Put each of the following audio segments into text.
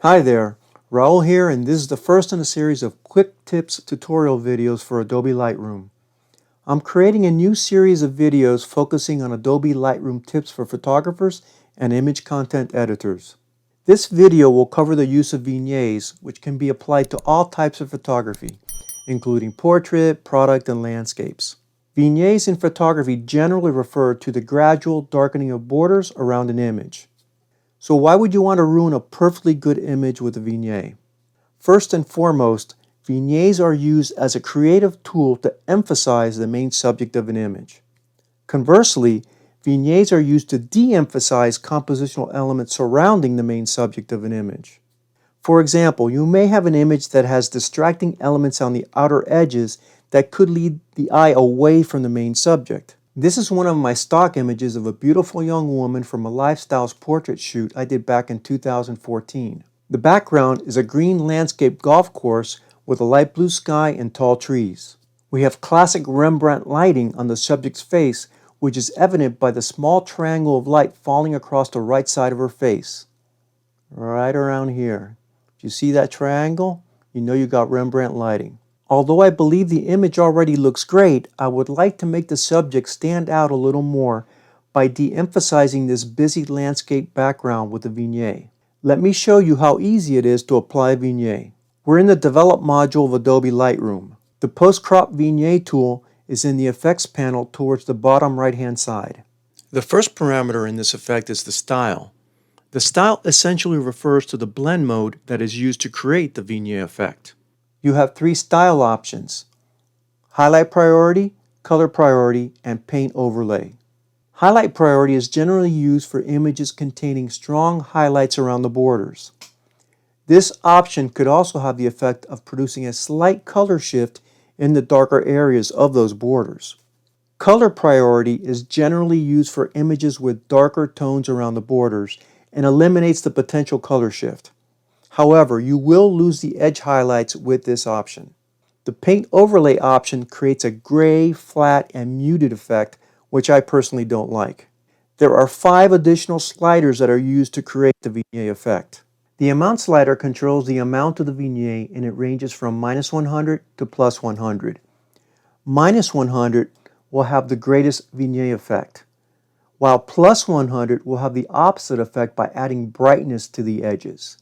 Hi there, Raul here, and this is the first in a series of quick tips tutorial videos for Adobe Lightroom. I'm creating a new series of videos focusing on Adobe Lightroom tips for photographers and image content editors. This video will cover the use of vignettes, which can be applied to all types of photography, including portrait, product, and landscapes. Vignettes in photography generally refer to the gradual darkening of borders around an image. So why would you want to ruin a perfectly good image with a vignette? First and foremost, vignettes are used as a creative tool to emphasize the main subject of an image. Conversely, vignettes are used to de-emphasize compositional elements surrounding the main subject of an image. For example, you may have an image that has distracting elements on the outer edges that could lead the eye away from the main subject. This is one of my stock images of a beautiful young woman from a lifestyles portrait shoot I did back in 2014. The background is a green landscape golf course with a light blue sky and tall trees. We have classic Rembrandt lighting on the subject's face, which is evident by the small triangle of light falling across the right side of her face. Right around here. If you see that triangle, you know you got Rembrandt lighting. Although I believe the image already looks great, I would like to make the subject stand out a little more by de-emphasizing this busy landscape background with a vignette. Let me show you how easy it is to apply a vignette. We're in the Develop module of Adobe Lightroom. The Post-crop Vignette tool is in the Effects panel towards the bottom right-hand side. The first parameter in this effect is the style. The style essentially refers to the blend mode that is used to create the vignette effect. You have three style options: highlight priority, color priority, and paint overlay. Highlight priority is generally used for images containing strong highlights around the borders. This option could also have the effect of producing a slight color shift in the darker areas of those borders. Color priority is generally used for images with darker tones around the borders and eliminates the potential color shift. However, you will lose the edge highlights with this option. The paint overlay option creates a gray, flat, and muted effect, which I personally don't like. There are 5 additional sliders that are used to create the vignette effect. The amount slider controls the amount of the vignette, and it ranges from -100 to +100. -100 will have the greatest vignette effect, while +100 will have the opposite effect by adding brightness to the edges.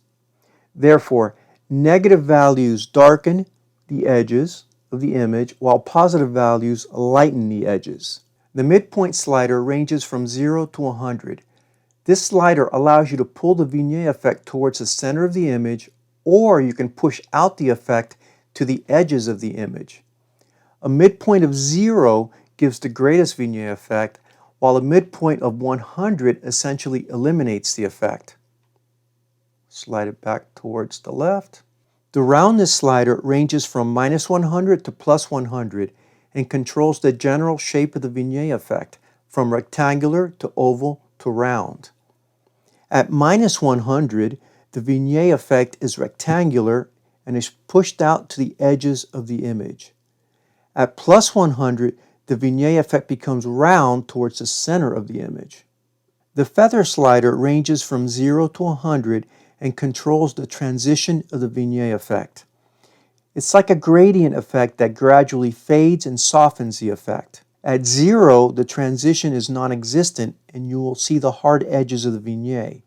Therefore, negative values darken the edges of the image, while positive values lighten the edges. The midpoint slider ranges from 0 to 100. This slider allows you to pull the vignette effect towards the center of the image, or you can push out the effect to the edges of the image. A midpoint of 0 gives the greatest vignette effect, while a midpoint of 100 essentially eliminates the effect. Slide it back towards the left. The roundness slider ranges from -100 to +100 and controls the general shape of the vignette effect, from rectangular to oval to round. At -100, the vignette effect is rectangular and is pushed out to the edges of the image. At +100, the vignette effect becomes round towards the center of the image. The feather slider ranges from 0 to 100 and controls the transition of the vignette effect. It's like a gradient effect that gradually fades and softens the effect. At 0, the transition is non-existent and you will see the hard edges of the vignette.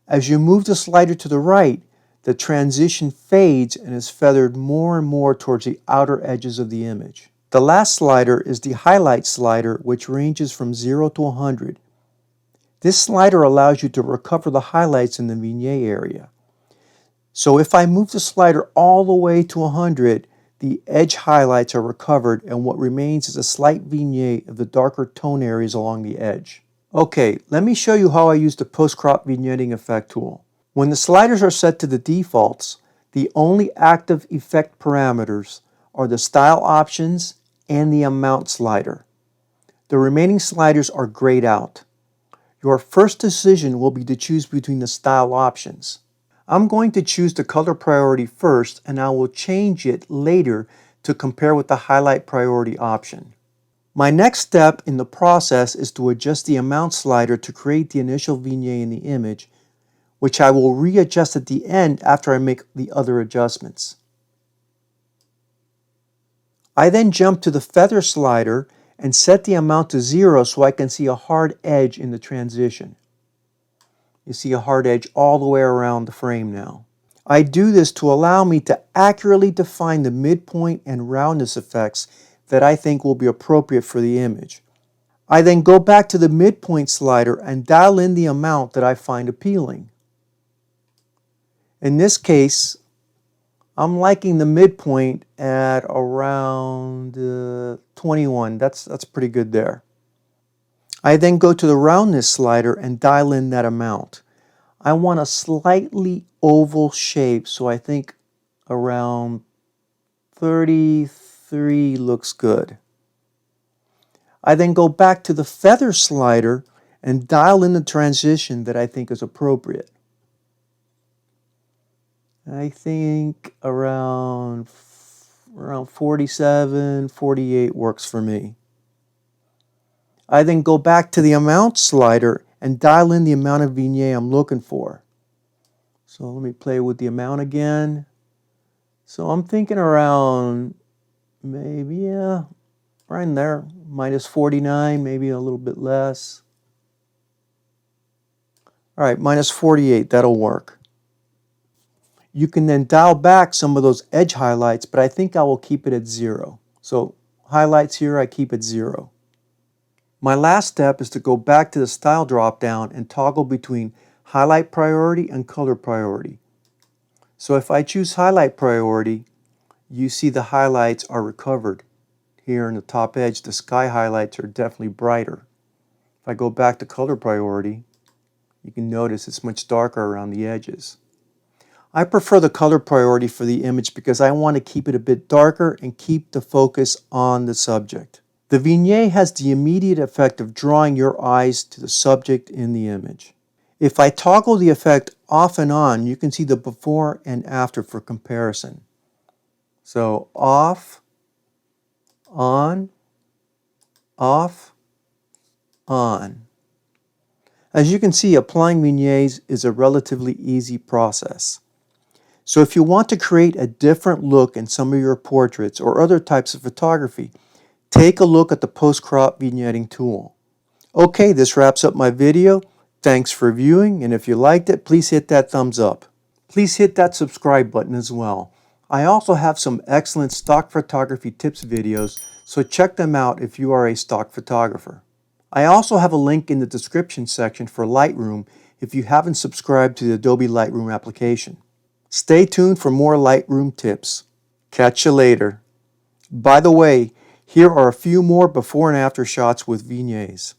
As you move the slider to the right, the transition fades and is feathered more and more towards the outer edges of the image. The last slider is the highlight slider, which ranges from 0 to 100. This slider allows you to recover the highlights in the vignette area. So if I move the slider all the way to 100, the edge highlights are recovered and what remains is a slight vignette of the darker tone areas along the edge. Okay, let me show you how I use the Post-crop Vignetting effect tool. When the sliders are set to the defaults, the only active effect parameters are the style options and the amount slider. The remaining sliders are grayed out. Your first decision will be to choose between the style options. I'm going to choose the color priority first, and I will change it later to compare with the highlight priority option. My next step in the process is to adjust the amount slider to create the initial vignette in the image, which I will readjust at the end after I make the other adjustments. I then jump to the feather slider and set the amount to 0 so I can see a hard edge in the transition. You see a hard edge all the way around the frame now. I do this to allow me to accurately define the midpoint and roundness effects that I think will be appropriate for the image. I then go back to the midpoint slider and dial in the amount that I find appealing. In this case, I'm liking the midpoint at around 21. That's pretty good there. I then go to the roundness slider and dial in that amount. I want a slightly oval shape, so I think around 33 looks good. I then go back to the feather slider and dial in the transition that I think is appropriate. I think around 47, 48 works for me. I then go back to the amount slider and dial in the amount of vignette I'm looking for. So let me play with the amount again. So I'm thinking around maybe, right in there, minus 49, maybe a little bit less. All right, minus 48, that'll work. You can then dial back some of those edge highlights, but I think I will keep it at 0. So highlights here, I keep at 0. My last step is to go back to the style drop-down and toggle between highlight priority and color priority. So if I choose highlight priority, you see the highlights are recovered. Here in the top edge, the sky highlights are definitely brighter. If I go back to color priority, you can notice it's much darker around the edges. I prefer the color priority for the image because I want to keep it a bit darker and keep the focus on the subject. The vignette has the immediate effect of drawing your eyes to the subject in the image. If I toggle the effect off and on, you can see the before and after for comparison. So off, on, off, on. As you can see, applying vignettes is a relatively easy process. So if you want to create a different look in some of your portraits or other types of photography, take a look at the Post-crop Vignetting tool. Okay, this wraps up my video. Thanks for viewing, and if you liked it, please hit that thumbs up. Please hit that subscribe button as well. I also have some excellent stock photography tips videos, so check them out if you are a stock photographer. I also have a link in the description section for Lightroom if you haven't subscribed to the Adobe Lightroom application. Stay tuned for more Lightroom tips. Catch you later. By the way, here are a few more before and after shots with vignettes.